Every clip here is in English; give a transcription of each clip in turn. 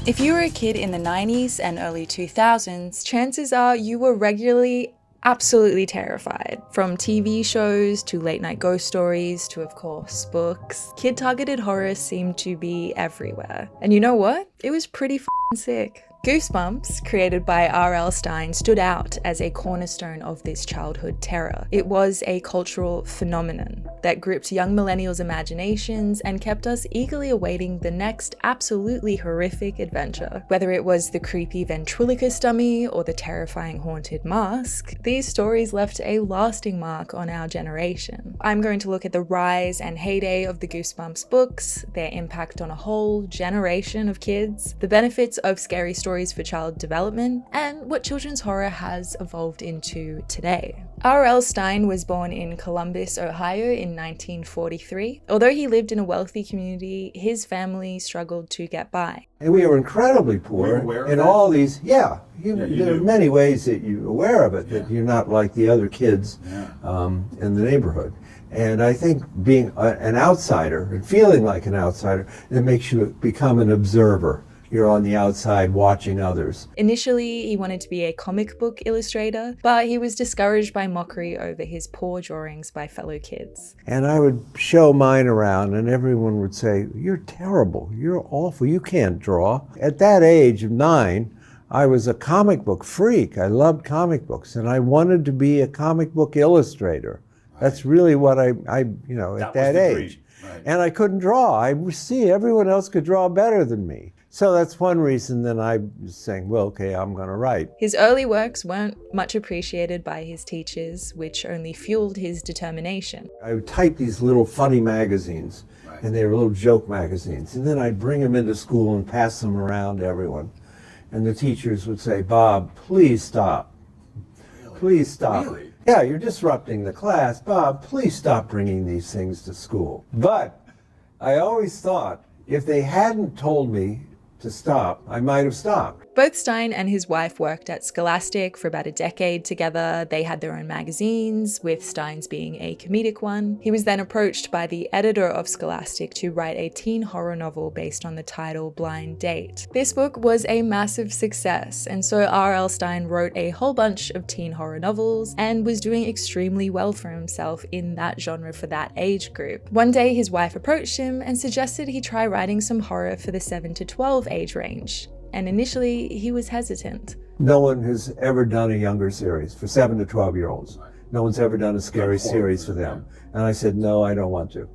If you were a kid in the 90s and early 2000s, chances are you were regularly absolutely terrified. From TV shows to late night ghost stories to, of course, books, kid-targeted horror seemed to be everywhere. And you know what? It was pretty f***ing sick. Goosebumps, created by R.L. Stine, stood out as a cornerstone of this childhood terror. It was a cultural phenomenon that gripped young millennials' imaginations and kept us eagerly awaiting the next absolutely horrific adventure. Whether it was the creepy ventriloquist dummy or the terrifying haunted mask, these stories left a lasting mark on our generation. I'm going to look at the rise and heyday of the Goosebumps books, their impact on a whole generation of kids, the benefits of scary stories for child development, and what children's horror has evolved into today. R.L. Stine was born in Columbus, Ohio in 1943. Although he lived in a wealthy community, his family struggled to get by. And we were incredibly poor in all these, there are many ways that you're aware of it, that you're not like the other kids in the neighborhood. And I think being an outsider and feeling like an outsider, it makes you become an observer. You're on the outside watching others. Initially, he wanted to be a comic book illustrator, but he was discouraged by mockery over his poor drawings by fellow kids. And I would show mine around and everyone would say, "You're terrible, you're awful, you can't draw." At that age of 9, I was a comic book freak. I loved comic books and I wanted to be a comic book illustrator. That's really what I at that age. Right. And I couldn't draw. I see everyone else could draw better than me. So that's one reason that I was saying, well, okay, I'm going to write. His early works weren't much appreciated by his teachers, which only fueled his determination. I would type these little funny magazines, and they were little joke magazines, and then I'd bring them into school and pass them around to everyone. And the teachers would say, "Bob, please stop. Really? Please stop." Really? "Yeah, you're disrupting the class. Bob, please stop bringing these things to school." But I always thought, if they hadn't told me to stop, I might have stopped. Both Stine and his wife worked at Scholastic for about a decade together. They had their own magazines, with Stine's being a comedic one. He was then approached by the editor of Scholastic to write a teen horror novel based on the title Blind Date. This book was a massive success, and so R.L. Stine wrote a whole bunch of teen horror novels and was doing extremely well for himself in that genre for that age group. One day his wife approached him and suggested he try writing some horror for the 7 to 12 age range. And initially, he was hesitant. No one has ever done a younger series for 7 to 12-year-olds. No one's ever done a scary series for them. And I said, no, I don't want to.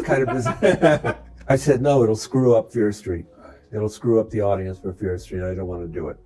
Kind of bizarre. I said, no, it'll screw up Fear Street. It'll screw up the audience for Fear Street. I don't want to do it.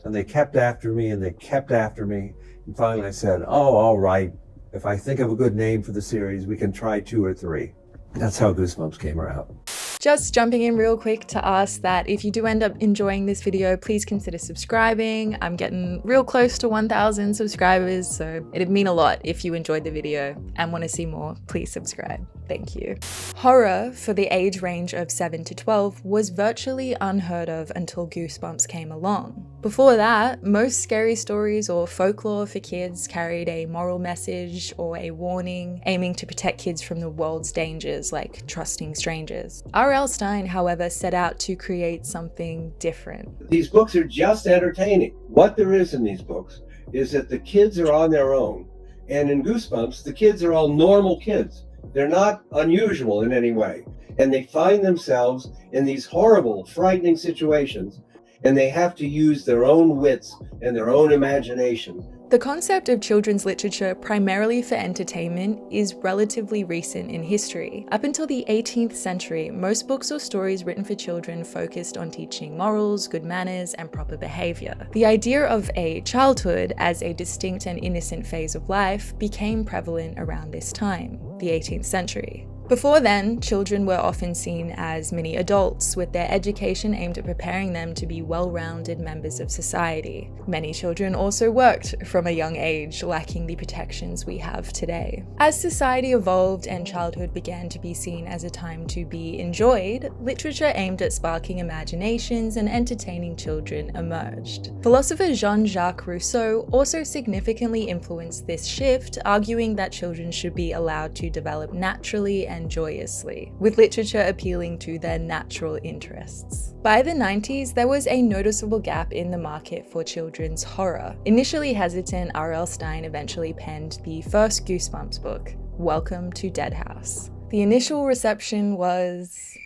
And they kept after me and they kept after me. And finally I said, oh, all right. If I think of a good name for the series, we can try 2 or 3. That's how Goosebumps came around. Just jumping in real quick to ask that if you do end up enjoying this video, please consider subscribing. I'm getting real close to 1,000 subscribers, so it'd mean a lot if you enjoyed the video and want to see more. Please subscribe. Thank you. Horror for the age range of 7 to 12 was virtually unheard of until Goosebumps came along. Before that, most scary stories or folklore for kids carried a moral message or a warning, aiming to protect kids from the world's dangers, like trusting strangers. R.L. Stine, however, set out to create something different. These books are just entertaining. What there is in these books is that the kids are on their own. And in Goosebumps, the kids are all normal kids. They're not unusual in any way. And they find themselves in these horrible, frightening situations, and they have to use their own wits and their own imagination. The concept of children's literature primarily for entertainment is relatively recent in history. Up until the 18th century, most books or stories written for children focused on teaching morals, good manners, and proper behavior. The idea of a childhood as a distinct and innocent phase of life became prevalent around this time, the 18th century. Before then, children were often seen as mini adults, with their education aimed at preparing them to be well-rounded members of society. Many children also worked from a young age, lacking the protections we have today. As society evolved and childhood began to be seen as a time to be enjoyed, literature aimed at sparking imaginations and entertaining children emerged. Philosopher Jean-Jacques Rousseau also significantly influenced this shift, arguing that children should be allowed to develop naturally and and joyously, with literature appealing to their natural interests. By the 90s, there was a noticeable gap in the market for children's horror. Initially hesitant, R.L. Stine eventually penned the first Goosebumps book, Welcome to Dead House. The initial reception was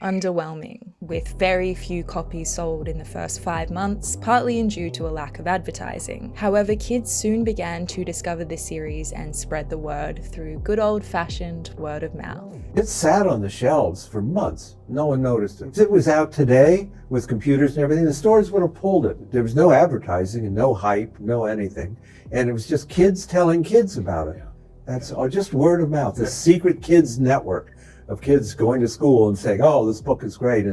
underwhelming, with very few copies sold in the first 5 months, partly due to a lack of advertising. However, kids soon began to discover the series and spread the word through good old-fashioned word of mouth. It sat on the shelves for months. No one noticed it. If it was out today with computers and everything, the stores would have pulled it. There was no advertising and no hype, no anything. And it was just kids telling kids about it. That's just word of mouth, the secret kids network of kids going to school and saying, oh, this book is great.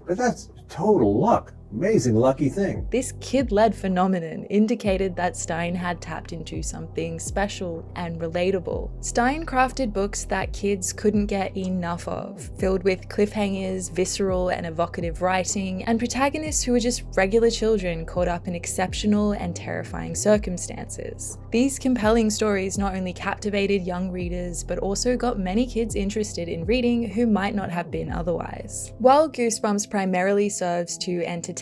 But that's total luck. Amazing, lucky thing. This kid-led phenomenon indicated that Stine had tapped into something special and relatable. Stine crafted books that kids couldn't get enough of, filled with cliffhangers, visceral and evocative writing, and protagonists who were just regular children caught up in exceptional and terrifying circumstances. These compelling stories not only captivated young readers, but also got many kids interested in reading who might not have been otherwise. While Goosebumps primarily serves to entertain,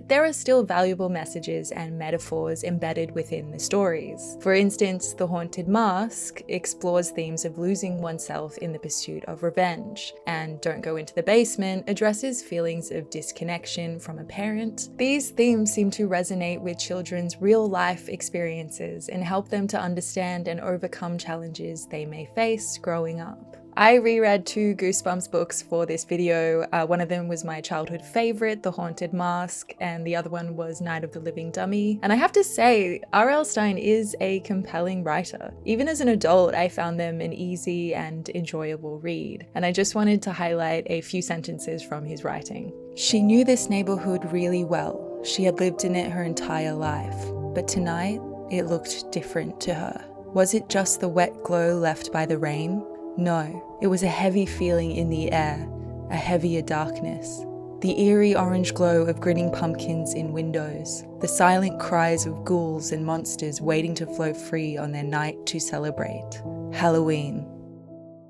there are still valuable messages and metaphors embedded within the stories. For instance, The Haunted Mask explores themes of losing oneself in the pursuit of revenge, and Don't Go Into the Basement addresses feelings of disconnection from a parent. These themes seem to resonate with children's real-life experiences and help them to understand and overcome challenges they may face growing up. I reread 2 Goosebumps books for this video. One of them was my childhood favorite, The Haunted Mask, and the other one was Night of the Living Dummy. And I have to say, R.L. Stine is a compelling writer. Even as an adult, I found them an easy and enjoyable read. And I just wanted to highlight a few sentences from his writing. She knew this neighborhood really well. She had lived in it her entire life. But tonight, it looked different to her. Was it just the wet glow left by the rain? No, it was a heavy feeling in the air, a heavier darkness. The eerie orange glow of grinning pumpkins in windows, the silent cries of ghouls and monsters waiting to float free on their night to celebrate. Halloween.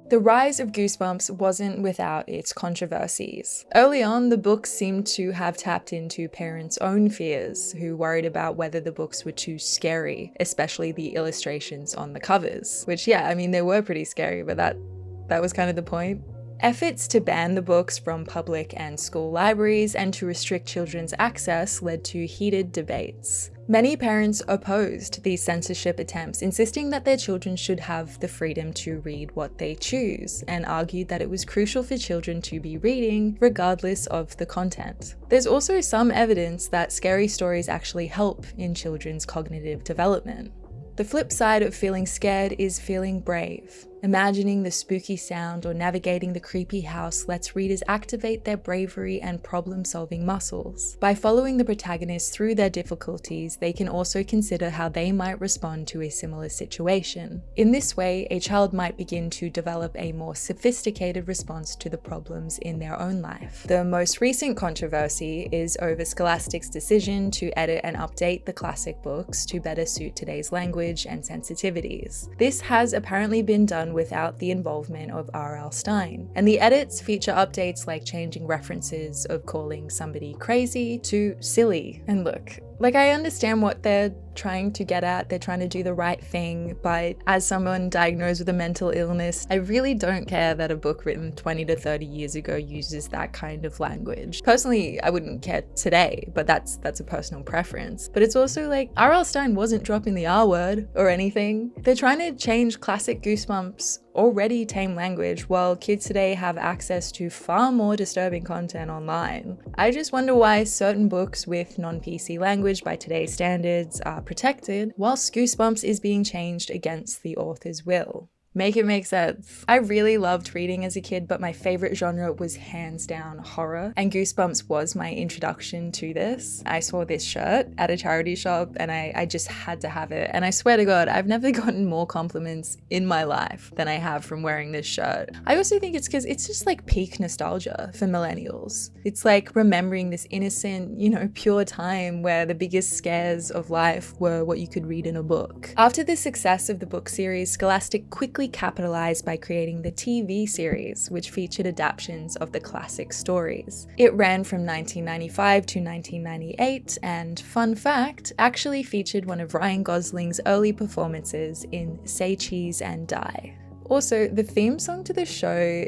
The rise of Goosebumps wasn't without its controversies. Early on, the books seemed to have tapped into parents' own fears, who worried about whether the books were too scary, especially the illustrations on the covers. Which, yeah, I mean, they were pretty scary, but that was kind of the point. Efforts to ban the books from public and school libraries and to restrict children's access led to heated debates. Many parents opposed these censorship attempts, insisting that their children should have the freedom to read what they choose, and argued that it was crucial for children to be reading regardless of the content. There's also some evidence that scary stories actually help in children's cognitive development. The flip side of feeling scared is feeling brave. Imagining the spooky sound or navigating the creepy house lets readers activate their bravery and problem-solving muscles. By following the protagonists through their difficulties, they can also consider how they might respond to a similar situation. In this way, a child might begin to develop a more sophisticated response to the problems in their own life. The most recent controversy is over Scholastic's decision to edit and update the classic books to better suit today's language and sensitivities. This has apparently been done without the involvement of R.L. Stine, and the edits feature updates like changing references of calling somebody crazy to silly. And look, like, I understand what they're trying to get at, they're trying to do the right thing, but as someone diagnosed with a mental illness, I really don't care that a book written 20 to 30 years ago uses that kind of language. Personally, I wouldn't care today, but that's a personal preference. But it's also like, R.L. Stine wasn't dropping the R word or anything. They're trying to change classic Goosebumps already tame language while kids today have access to far more disturbing content online. I just wonder why certain books with non-PC language by today's standards are protected, whilst Goosebumps is being changed against the author's will. Make it make sense. I really loved reading as a kid, but my favorite genre was hands down horror, and Goosebumps was my introduction to this. I saw this shirt at a charity shop and I just had to have it. And I swear to God, I've never gotten more compliments in my life than I have from wearing this shirt. I also think it's because it's just like peak nostalgia for millennials. It's like remembering this innocent, pure time where the biggest scares of life were what you could read in a book. After the success of the book series, Scholastic quickly quickly capitalized by creating the TV series, which featured adaptations of the classic stories. It ran from 1995 to 1998, and fun fact, actually featured one of Ryan Gosling's early performances in Say Cheese and Die. Also, the theme song to the show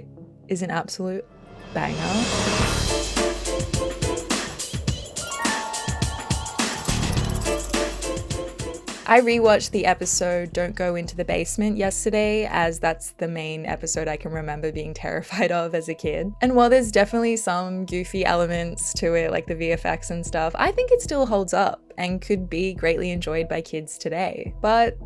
is an absolute banger. I rewatched the episode Don't Go Into the Basement yesterday, as that's the main episode I can remember being terrified of as a kid. And while there's definitely some goofy elements to it, like the VFX and stuff, I think it still holds up and could be greatly enjoyed by kids today. But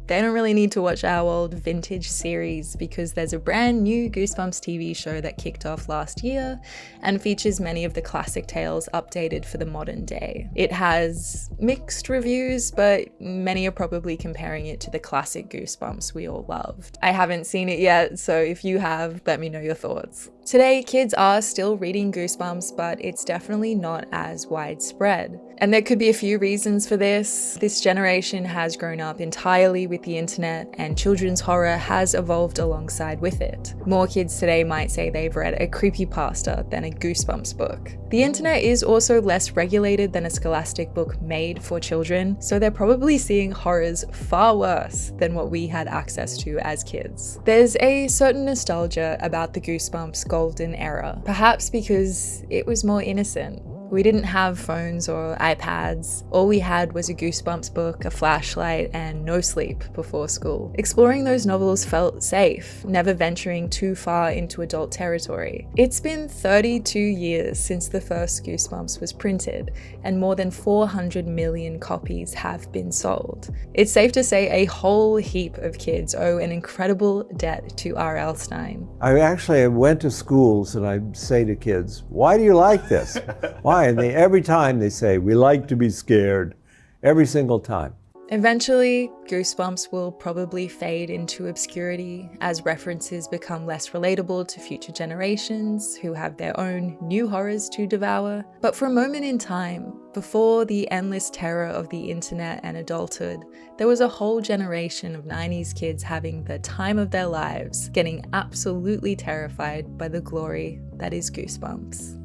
they don't really need to watch our old vintage series, because there's a brand new Goosebumps TV show that kicked off last year and features many of the classic tales updated for the modern day. It has mixed reviews, but many are probably comparing it to the classic Goosebumps we all loved. I haven't seen it yet, so if you have, let me know your thoughts. Today, kids are still reading Goosebumps, but it's definitely not as widespread. And there could be a few reasons for this. This generation has grown up entirely with the internet, and children's horror has evolved alongside with it. More kids today might say they've read a creepypasta than a Goosebumps book. The internet is also less regulated than a scholastic book made for children, so they're probably seeing horrors far worse than what we had access to as kids. There's a certain nostalgia about the Goosebumps golden era, perhaps because it was more innocent. We didn't have phones or iPads. All we had was a Goosebumps book, a flashlight, and no sleep before school. Exploring those novels felt safe, never venturing too far into adult territory. It's been 32 years since the first Goosebumps was printed, and more than 400 million copies have been sold. It's safe to say a whole heap of kids owe an incredible debt to R.L. Stine. I went to schools and I say to kids, why do you like this? Why? And every time they say, we like to be scared. Every single time. Eventually, Goosebumps will probably fade into obscurity as references become less relatable to future generations who have their own new horrors to devour. But for a moment in time, before the endless terror of the internet and adulthood, there was a whole generation of 90s kids having the time of their lives, getting absolutely terrified by the glory that is Goosebumps.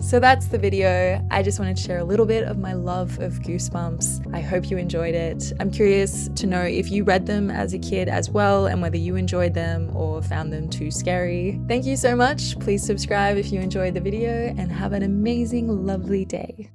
So that's the video. I just wanted to share a little bit of my love of Goosebumps. I hope you enjoyed it. I'm curious to know if you read them as a kid as well, and whether you enjoyed them or found them too scary. Thank you so much. Please subscribe if you enjoyed the video, and have an amazing, lovely day.